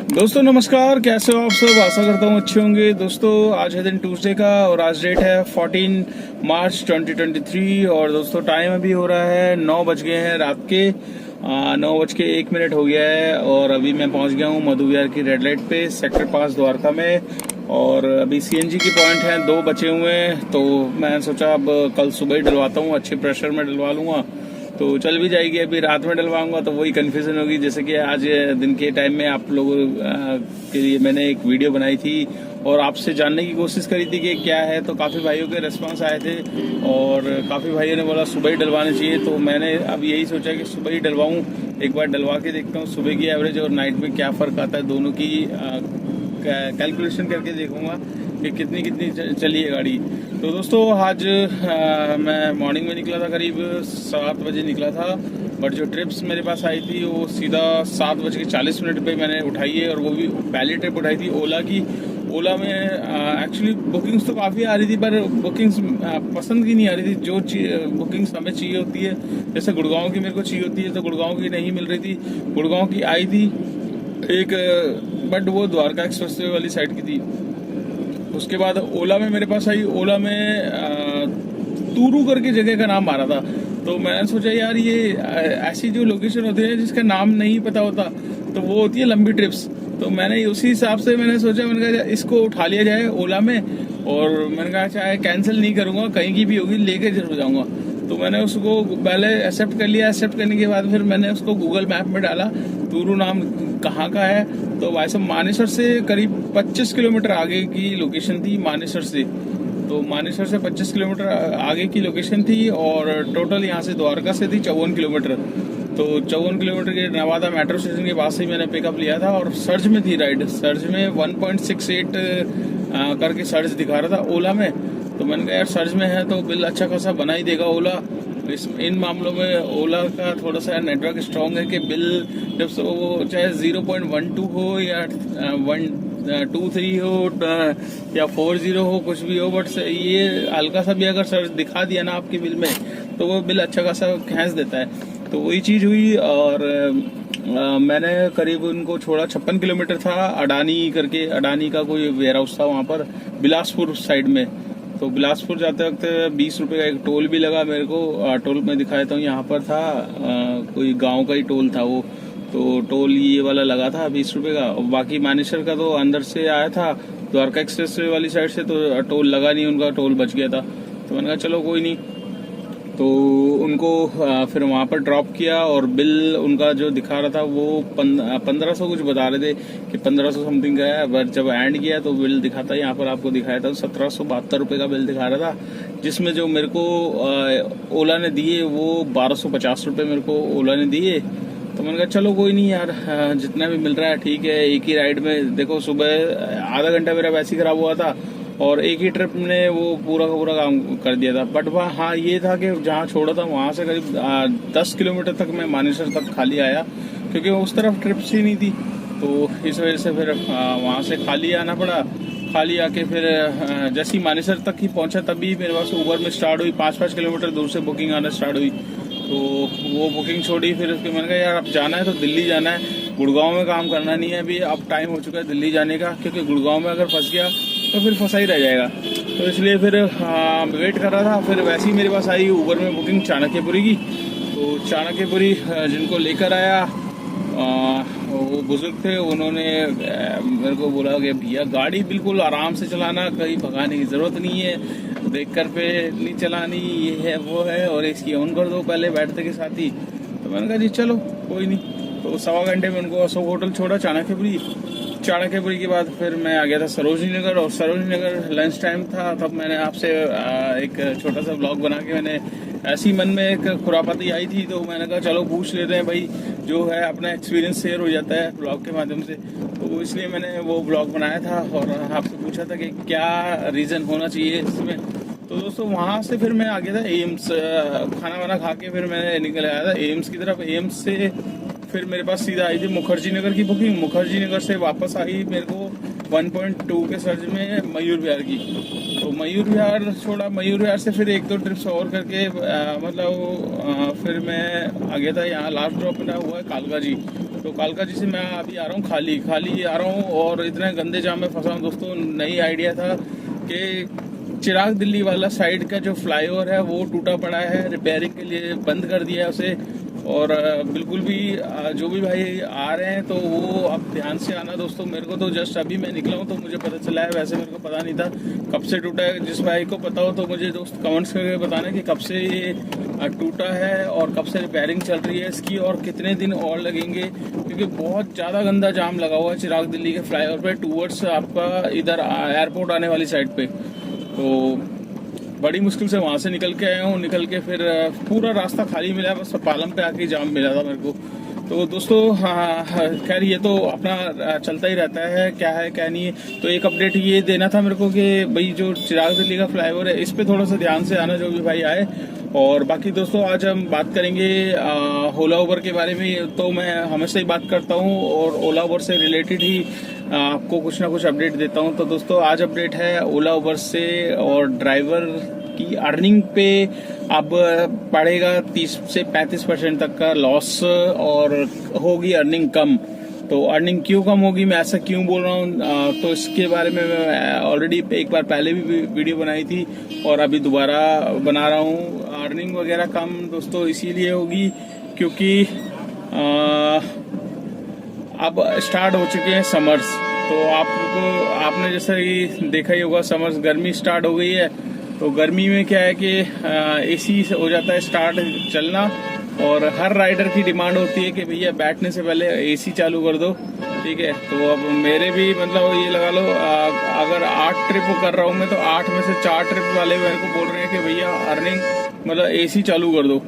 दोस्तों नमस्कार, कैसे हो आप सब। आशा करता हूँ अच्छे होंगे। दोस्तों आज है दिन ट्यूसडे का और आज डेट है 14 मार्च 2023 और दोस्तों टाइम अभी हो रहा है 9 बज गए हैं रात के 9:01 हो गया है और अभी मैं पहुंच गया हूँ मधु विहार की रेड लाइट पे सेक्टर 5 द्वारका में। और अभी सीएनजी की पॉइंट हैं 2 बचे हुए हैं, तो मैं सोचा अब कल सुबह ही डलवाता हूँ, अच्छे प्रेशर में डलवा लूंगा तो चल भी जाएगी। अभी रात में डलवाऊंगा तो वही कंफ्यूजन होगी। जैसे कि आज दिन के टाइम में आप लोगों के लिए मैंने एक वीडियो बनाई थी और आपसे जानने की कोशिश करी थी कि क्या है, तो काफ़ी भाइयों के रिस्पांस आए थे और काफ़ी भाइयों ने बोला सुबह ही डलवाना चाहिए। तो मैंने अब यही सोचा कि सुबह ही डलवाऊँ, एक बार डलवा के देखता हूँ सुबह की एवरेज और नाइट में क्या फ़र्क आता है, दोनों की कैलकुलेशन करके देखूंगा कि कितनी चली है गाड़ी। तो दोस्तों आज मैं मॉर्निंग में निकला था, करीब 7 बजे निकला था, बट जो ट्रिप्स मेरे पास आई थी वो सीधा 7:40 पे मैंने उठाई है और वो भी पहली ट्रिप उठाई थी ओला की। ओला में एक्चुअली बुकिंग्स तो काफ़ी आ रही थी पर बुकिंग्स पसंद की नहीं आ रही थी। जो बुकिंग्स हमें चाहिए होती है, जैसे गुड़गांव की मेरे को चाहिए होती है तो गुड़गांव की नहीं मिल रही थी। गुड़गांव की आई थी एक, बट वो द्वारका एक्सप्रेस वे वाली साइड की थी। उसके बाद ओला में मेरे पास आई, ओला में तूरू करके जगह का नाम आ रहा था। तो मैंने सोचा यार ये ऐसी जो लोकेशन होती है जिसका नाम नहीं पता होता तो वो होती है लंबी ट्रिप्स। तो मैंने उसी हिसाब से मैंने सोचा, मैंने कहा इसको उठा लिया जाए ओला में और मैंने कहा चाहे कैंसिल नहीं करूंगा, कहीं की भी होगी लेके जरूर जाऊंगा। तो मैंने उसको पहले एक्सेप्ट कर लिया। एक्सेप्ट करने के बाद फिर मैंने उसको गूगल मैप में डाला तूरू नाम कहाँ का है। तो भाई साहब मानेसर से करीब 25 किलोमीटर आगे की लोकेशन थी मानेसर से। तो मानेसर से 25 किलोमीटर आगे की लोकेशन थी और टोटल यहाँ से द्वारका से थी 54 किलोमीटर। तो 54 किलोमीटर के नवादा मेट्रो स्टेशन के पास से ही मैंने पिकअप लिया था और सर्ज में थी राइड। सर्ज में 1.68 करके सर्ज दिखा रहा था ओला में। तो मैंने कहा यार सर्ज में है तो बिल अच्छा खासा बना ही देगा ओला। इन मामलों में ओला का थोड़ा सा नेटवर्क स्ट्रांग है कि बिल जब वो चाहे 0.12 हो या 123 हो या 40 हो, कुछ भी हो, बट ये हल्का सा भी अगर सर्च दिखा दिया ना आपके बिल में तो वो बिल अच्छा खासा खींच देता है। तो वही चीज़ हुई और मैंने करीब उनको छोड़ा 56 किलोमीटर था। अडानी करके, अडानी का कोई वेयर हाउस था वहाँ पर बिलासपुर साइड में। तो बिलासपुर जाते वक्त 20 रुपये का एक टोल भी लगा मेरे को। टोल में दिखा देता हूँ, यहाँ पर था कोई गांव का ही टोल था वो। तो टोल ये वाला लगा था 20 रुपये का। और बाकी मानेसर का तो अंदर से आया था, द्वारका एक्सप्रेस वाली साइड से तो टोल लगा नहीं, उनका टोल बच गया था। तो मैंने कहा चलो कोई नहीं। तो उनको फिर वहाँ पर ड्रॉप किया और बिल उनका जो दिखा रहा था वो 1500 कुछ बता रहे थे कि 1500 समथिंग का है। बट जब एंड किया तो बिल दिखाता यहाँ पर आपको दिखाया था 1772 रुपये का बिल दिखा रहा था, जिसमें जो मेरे को ओला ने दिए वो 1250 रुपये मेरे को ओला ने दिए। तो मैंने कहा चलो कोई नहीं यार, जितना भी मिल रहा है ठीक है। एक ही राइड में देखो, सुबह आधा घंटा मेरा वैसे ही खराब हुआ था और एक ही ट्रिप ने वो पूरा का पूरा काम कर दिया था। बट वहाँ हाँ ये था कि जहाँ छोड़ा था वहाँ से करीब 10 किलोमीटर तक मैं मानेसर तक खाली आया, क्योंकि उस तरफ ट्रिप्स ही नहीं थी। तो इस वजह से फिर वहाँ से खाली आना पड़ा। खाली आके फिर जैसे ही मानेसर तक ही पहुँचा तभी मेरे पास ऊबर में स्टार्ट हुई, 5-5 किलोमीटर दूर से बुकिंग आना स्टार्ट हुई। तो वो बुकिंग छोड़ी। फिर उसके मैंने कहा यार अब जाना है तो दिल्ली जाना है, गुड़गांव में काम करना नहीं है अभी। अब टाइम हो चुका है दिल्ली जाने का, क्योंकि गुड़गांव में अगर फंस गया तो फिर फंसा ही रह जाएगा। तो इसलिए फिर वेट कर रहा था। फिर वैसे ही मेरे पास आई ऊबर में बुकिंग चाणक्यपुरी की। तो चाणक्यपुरी जिनको लेकर आया वो बुजुर्ग थे, उन्होंने मेरे को बोला कि भैया गाड़ी बिल्कुल आराम से चलाना, कहीं भगाने की ज़रूरत नहीं है, ब्रेकर पे नहीं चलानी, ये है वो है, और इसकी ऑन कर दो पहले बैठते के साथ ही। तो मैंने कहा जी चलो कोई नहीं। तो 1.25 घंटे में उनको अशोक होटल छोड़ा चाणक्यपुरी। चाणक्यपुरी के बाद फिर मैं आ गया था सरोजनी नगर, और सरोजनी नगर लंच टाइम था तब मैंने आपसे एक छोटा सा ब्लॉग बना के, मैंने ऐसी मन में एक खुरापाती आई थी तो मैंने कहा चलो पूछ लेते हैं भाई, जो है अपना एक्सपीरियंस शेयर हो जाता है ब्लॉग के माध्यम से। तो इसलिए मैंने वो ब्लॉग बनाया था और आपसे पूछा था कि क्या रीज़न होना चाहिए इसमें। तो दोस्तों वहाँ से फिर मैं आ गया था एम्स, खाना वाना खा के फिर मैंने निकल आया था एम्स की तरफ। एम्स से फिर मेरे पास सीधा आई थी मुखर्जी नगर की बुकिंग। मुखर्जी नगर से वापस आई मेरे को 1.2 के सर्ज में मयूर विहार की। तो मयूर विहार छोड़ा, मयूर विहार से फिर 1-2 ट्रिप्स और करके फिर मैं आ गया था यहाँ लास्ट ड्रॉप मेरा हुआ है कालका जी। तो कालकाजी से मैं अभी आ रहा हूँ, खाली आ रहा हूँ और इतने गंदे जाम में फंसा हूँ दोस्तों। नई आइडिया था कि चिराग दिल्ली वाला साइड का जो फ्लाईओवर है वो टूटा पड़ा है, रिपेयरिंग के लिए बंद कर दिया है उसे। और बिल्कुल भी जो भी भाई आ रहे हैं तो वो अब ध्यान से आना दोस्तों। मेरे को तो जस्ट अभी मैं निकला हूँ तो मुझे पता चला है, वैसे मेरे को पता नहीं था कब से टूटा है। जिस भाई को पता हो तो मुझे दोस्त कमेंट्स करके बताना कि कब से ये टूटा है और कब से रिपेयरिंग चल रही है इसकी और कितने दिन और लगेंगे, क्योंकि बहुत ज़्यादा गंदा जाम लगा हुआ है चिराग दिल्ली के फ्लाईओवर पे टूवर्ड्स आपका इधर एयरपोर्ट आने वाली साइड पे। तो बड़ी मुश्किल से वहाँ से निकल के आया हूँ, निकल के फिर पूरा रास्ता खाली मिला, बस पालम पे आके जाम मिला था मेरे को। तो दोस्तों खैर ये तो अपना चलता ही रहता है, क्या है क्या नहीं है। तो एक अपडेट ये देना था मेरे को कि भाई जो चिराग दिल्ली का फ्लाईओवर है इस पे थोड़ा सा ध्यान से आना जो भी भाई आए। और बाकी दोस्तों आज हम बात करेंगे ओला उबर के बारे में। तो मैं हमेशा ही बात करता हूँ और ओला उबर से रिलेटेड ही आपको कुछ ना कुछ अपडेट देता हूँ। तो दोस्तों आज अपडेट है ओला उबर से, और ड्राइवर की अर्निंग पे अब पड़ेगा 30 से 35% तक का लॉस और होगी अर्निंग कम। तो अर्निंग क्यों कम होगी, मैं ऐसा क्यों बोल रहा हूँ, तो इसके बारे में मैं ऑलरेडी एक बार पहले भी वीडियो बनाई थी और अभी दोबारा बना रहा हूँ। अर्निंग वगैरह कम दोस्तों इसीलिए होगी क्योंकि अब स्टार्ट हो चुके हैं समर्स। तो आपने जैसा ही देखा ही होगा, समर्स गर्मी स्टार्ट हो गई है। तो गर्मी में क्या है कि एसी हो जाता है स्टार्ट चलना, और हर राइडर की डिमांड होती है कि भैया बैठने से पहले एसी चालू कर दो, ठीक है। तो अब मेरे भी मतलब ये लगा लो अगर 8 ट्रिप कर रहा हूँ मैं, तो 8 में से 4 ट्रिप वाले मेरे को बोल रहे हैं कि भैया अर्निंग मतलब एसी चालू कर दो।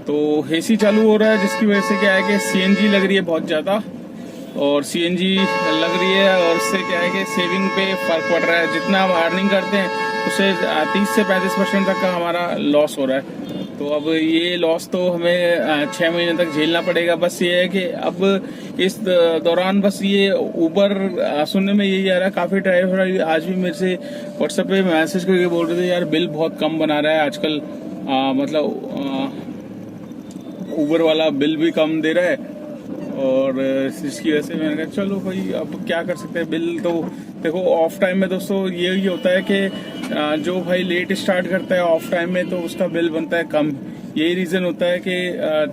तो एसी चालू हो रहा है जिसकी वजह से क्या है कि सीएनजी लग रही है बहुत ज़्यादा, और सीएनजी लग रही है और उससे क्या है कि सेविंग पे फर्क पड़ रहा है। जितना हम अर्निंग करते हैं उससे 30 से 35% तक का हमारा लॉस हो रहा है। तो अब ये लॉस तो हमें 6 महीने तक झेलना पड़ेगा। बस ये है कि अब इस दौरान बस ये ऊबर सुनने में यही आ रहा है, काफ़ी ड्राइवर आज भी मेरे से व्हाट्सएप पे मैसेज करके बोल रहे थे यार बिल बहुत कम बना रहा है आजकल, मतलब ऊबर वाला बिल भी कम दे रहा है। और इसकी वजह से मैंने कहा चलो भाई अब क्या कर सकते हैं। बिल तो देखो ऑफ टाइम में दोस्तों यही होता है कि जो भाई लेट स्टार्ट करता है ऑफ टाइम में तो उसका बिल बनता है कम। यही रीज़न होता है कि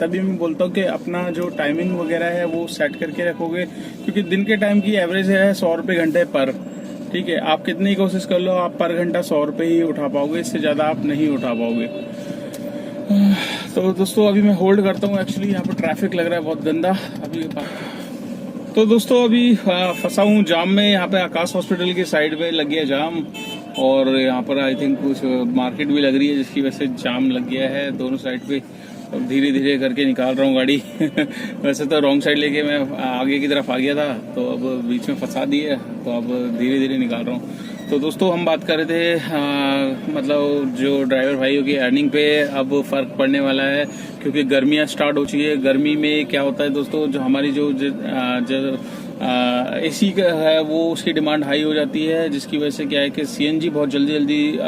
तभी मैं बोलता हूँ कि अपना जो टाइमिंग वगैरह है वो सेट करके रखोगे, क्योंकि दिन के टाइम की एवरेज है 100 रुपये घंटे पर, ठीक है। आप कितनी कोशिश कर लो आप पर घंटा 100 रुपये ही उठा पाओगे, इससे ज़्यादा आप नहीं उठा पाओगे। तो दोस्तों अभी मैं होल्ड करता हूँ, एक्चुअली यहाँ पर ट्रैफिक लग रहा है बहुत गंदा अभी। तो दोस्तों अभी फंसा हूँ जाम में, यहाँ पे आकाश हॉस्पिटल की साइड पे लग गया जाम, और यहाँ पर आई थिंक कुछ मार्केट भी लग रही है जिसकी वजह से जाम लग गया है दोनों साइड पे। और धीरे धीरे करके निकाल रहा हूँ गाड़ी वैसे तो रॉन्ग साइड लेके मैं आगे की तरफ आ गया था, तो अब बीच में फंसा दी है, तो अब धीरे धीरे निकाल रहा हूँ। तो दोस्तों हम बात कर रहे थे मतलब जो ड्राइवर भाइयों की अर्निंग पे अब फर्क पड़ने वाला है, क्योंकि गर्मियाँ स्टार्ट हो चुकी है। गर्मी में क्या होता है दोस्तों, जो हमारी जो एसी का है वो उसकी डिमांड हाई हो जाती है, जिसकी वजह से क्या है कि सीएनजी बहुत जल्दी जल्दी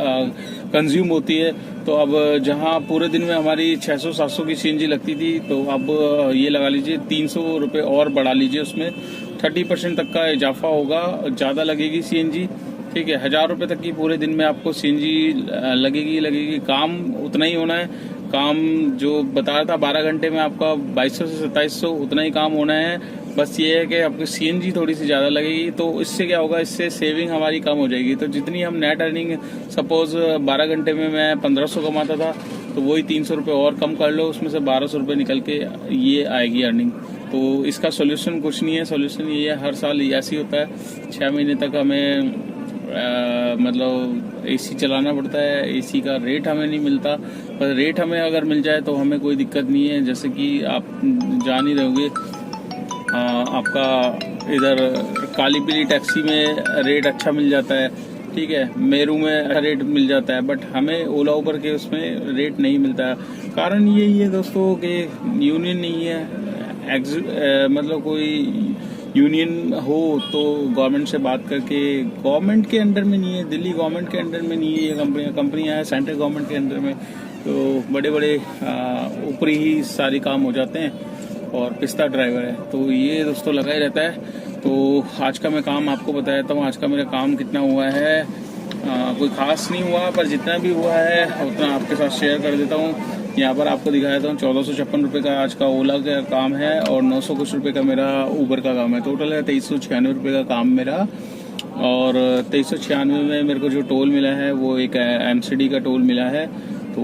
कंज्यूम होती है। तो अब जहां पूरे दिन में हमारी 600-700 की सीएनजी लगती थी, तो अब ये लगा लीजिए 300 रुपये और बढ़ा लीजिए, उसमें 30% तक का इजाफा होगा, ज़्यादा लगेगी सीएनजी, ठीक है। 1000 रुपये तक की पूरे दिन में आपको सीएनजी लगेगी। काम उतना ही होना है, काम जो बताया था 12 घंटे में आपका 2200 से 2700 उतना ही काम होना है। बस ये है कि आपको सीएनजी थोड़ी सी ज़्यादा लगेगी, तो इससे क्या होगा, इससे सेविंग हमारी कम हो जाएगी। तो जितनी हम नेट अर्निंग सपोज 12 घंटे में मैं 1500 कमाता था, तो वही 300 रुपये और कम कर लो, उसमें से 1200 रुपये निकल के ये आएगी अर्निंग। तो इसका सोल्यूशन कुछ नहीं है, सोल्यूशन ये है हर साल ऐसे ही होता है, 6 महीने तक हमें मतलब एसी चलाना पड़ता है। एसी का रेट हमें नहीं मिलता, पर रेट हमें अगर मिल जाए तो हमें कोई दिक्कत नहीं है। जैसे कि आप जान ही रहोगे, आपका इधर काली पीली टैक्सी में रेट अच्छा मिल जाता है, ठीक है, मेरू में अच्छा रेट मिल जाता है, बट हमें ओला उबर के उसमें रेट नहीं मिलता है। कारण यही है दोस्तों कि यूनियन नहीं है, मतलब कोई यूनियन हो तो गवर्नमेंट से बात करके, गवर्नमेंट के अंडर में नहीं है, दिल्ली गवर्नमेंट के अंडर में नहीं है ये कंपनियां हैं, सेंट्रल गवर्नमेंट के अंडर में, तो बड़े बड़े ऊपरी ही सारे काम हो जाते हैं। और पिस्ता ड्राइवर है। तो ये दोस्तों लगा ही रहता है। तो आज का मैं काम आपको बता देता हूँ। आज का मेरा काम कितना हुआ है, कोई खास नहीं हुआ, पर जितना भी हुआ है उतना आपके साथ शेयर कर देता हूँ। यहाँ पर आपको दिखा देता हूँ 1456 रुपये का आज का ओला का काम है और 900 कुछ रुपये का मेरा ऊबर का काम है। टोटल है 2396 रुपये का काम मेरा। और 2396 में मेरे को जो टोल मिला है वो एक MCD का टोल मिला है। तो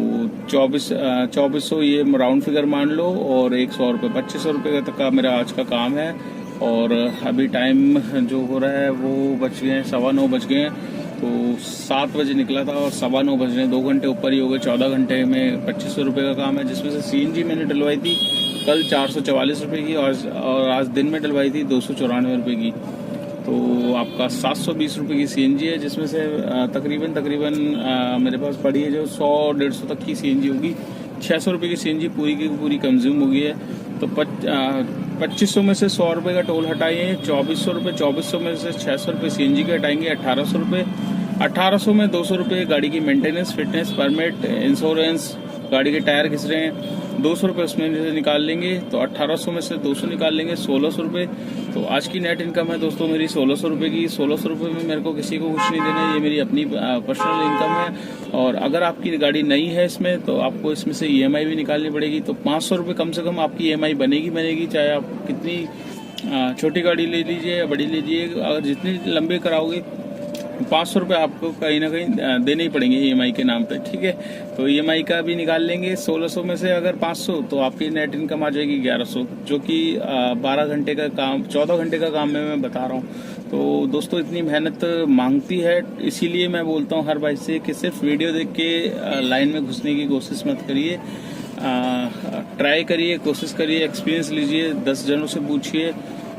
2400 ये राउंड फिगर मान लो और 100 रुपये 2500 रुपये तक का मेरा आज का काम है। और अभी टाइम जो हो रहा है वो बज गए 9:15 बज गए हैं। तो 7 बजे निकला था और 9:15 बज रहे हैं, 2 घंटे ऊपर ही हो गए। 14 घंटे में 2500 रुपये का काम है, जिसमें से CNG मैंने डलवाई थी कल 444 रुपये की और आज दिन में डलवाई थी 294 रुपये की। तो आपका 720 रुपये की CNG है, जिसमें से तकरीबन मेरे पास पड़ी है जो 100-150 तक की CNG होगी। 600 रुपये की CNG पूरी की पूरी कंज्यूम हो गई है। तो 2500 में से 100 रुपये का टोल हटाइए, 2400 रुपये, 2400 में से 600 रुपये CNG के हटाएंगे, 1800 रुपये। 1800 में 200 रुपये गाड़ी की मेंटेनेंस, फिटनेस, परमिट, इंश्योरेंस, गाड़ी के टायर घिस रहे हैं, 200 रुपये उसमें से निकाल लेंगे। तो 1800 में से 200 निकाल लेंगे, 1600 रुपये। तो आज की नेट इनकम है दोस्तों मेरी 1600 रुपये की। 1600 रुपये में मेरे को किसी को कुछ नहीं देना, ये मेरी अपनी पर्सनल इनकम है। और अगर आपकी गाड़ी नई है इसमें तो आपको इसमें से EMI भी निकालनी पड़ेगी। तो 500 रुपये कम से कम आपकी EMI बनेगी, चाहे आप कितनी छोटी गाड़ी ले लीजिए या बड़ी लीजिए। अगर जितनी लंबे कराओगे 500 रुपये आपको कहीं ना कहीं देने ही पड़ेंगे EMI के नाम पे, ठीक है। तो EMI का भी निकाल लेंगे। 1600 में से अगर 500 तो आपकी नेट इनकम आ जाएगी 1100, जो कि 12 घंटे का काम, 14 घंटे का काम मैं बता रहा हूँ। तो दोस्तों इतनी मेहनत मांगती है, इसीलिए मैं बोलता हूँ हर भाई से कि सिर्फ वीडियो देख के लाइन में घुसने की कोशिश मत करिए। ट्राई करिए, कोशिश करिए, एक्सपीरियंस लीजिए, 10 जनों से पूछिए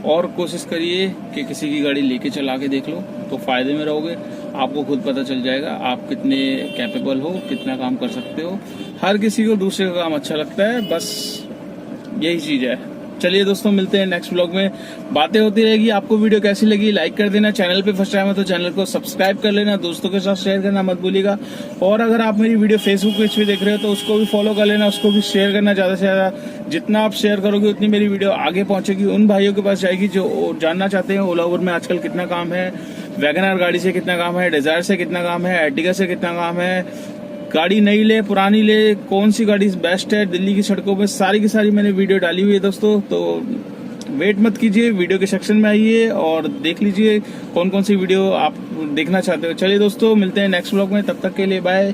और कोशिश करिए कि किसी की गाड़ी लेके चला के देख लो, तो फायदे में रहोगे। आपको खुद पता चल जाएगा आप कितने कैपेबल हो, कितना काम कर सकते हो। हर किसी को दूसरे का काम अच्छा लगता है, बस यही चीज़ है। चलिए दोस्तों, मिलते हैं नेक्स्ट व्लॉग में, बातें होती रहेगी। आपको वीडियो कैसी लगी लाइक कर देना, चैनल पे फर्स्ट टाइम है तो चैनल को सब्सक्राइब कर लेना, दोस्तों के साथ शेयर करना मत भूलिएगा। और अगर आप मेरी वीडियो फेसबुक पेज पे देख रहे हो तो उसको भी फॉलो कर लेना, उसको भी शेयर करना ज़्यादा से ज़्यादा। जितना आप शेयर करोगे उतनी मेरी वीडियो आगे पहुंचेगी, उन भाइयों के पास जाएगी जो जानना चाहते हैं ओला उबर में आजकल कितना काम है, वैगनआर गाड़ी से कितना काम है, डिजायर से कितना काम है, एर्टिगा से कितना काम है, गाड़ी नई ले पुरानी ले, कौन सी गाड़ी बेस्ट है दिल्ली की सड़कों पे, सारी की सारी मैंने वीडियो डाली हुई है दोस्तों। तो वेट मत कीजिए, वीडियो के सेक्शन में आइए और देख लीजिए कौन कौन सी वीडियो आप देखना चाहते हो। चलिए दोस्तों, मिलते हैं नेक्स्ट व्लॉग में, तब तक के लिए बाय।